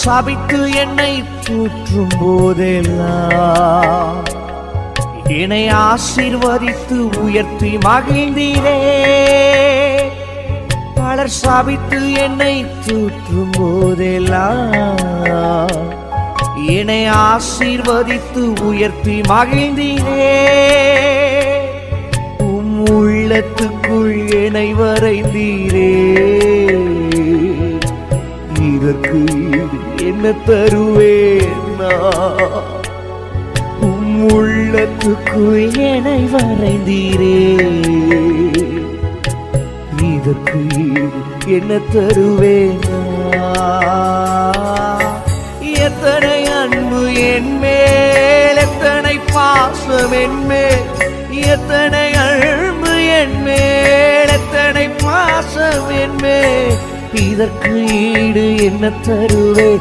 சபித்து என்னை தூற்றும் போதெல்லாம் என்னை ஆசீர்வதித்து உயர்த்தி மகிழ்ந்தீரே. பலர் சபித்து என்னை தூற்றும் போதெல்லாம் என்னை ஆசீர்வதித்து உயர்த்தி மகிழ்ந்தீரே. உள்ளத்துக்குள் என்னை வரைந்தீரே. இதற்கு என்ன தருவேன்? உள்ளத்துக்குள் என்னை வரைந்தீரே. இதற்கு என்ன தருவேன்? எத்தனை அன்பு என் மேல், எத்தனை பாசம் என் மேல், எத்தனை அன்பு என் மேல், எத்தனை பாசம் என் மேல். இதற்கு ஈடு என்ன தருவேன்?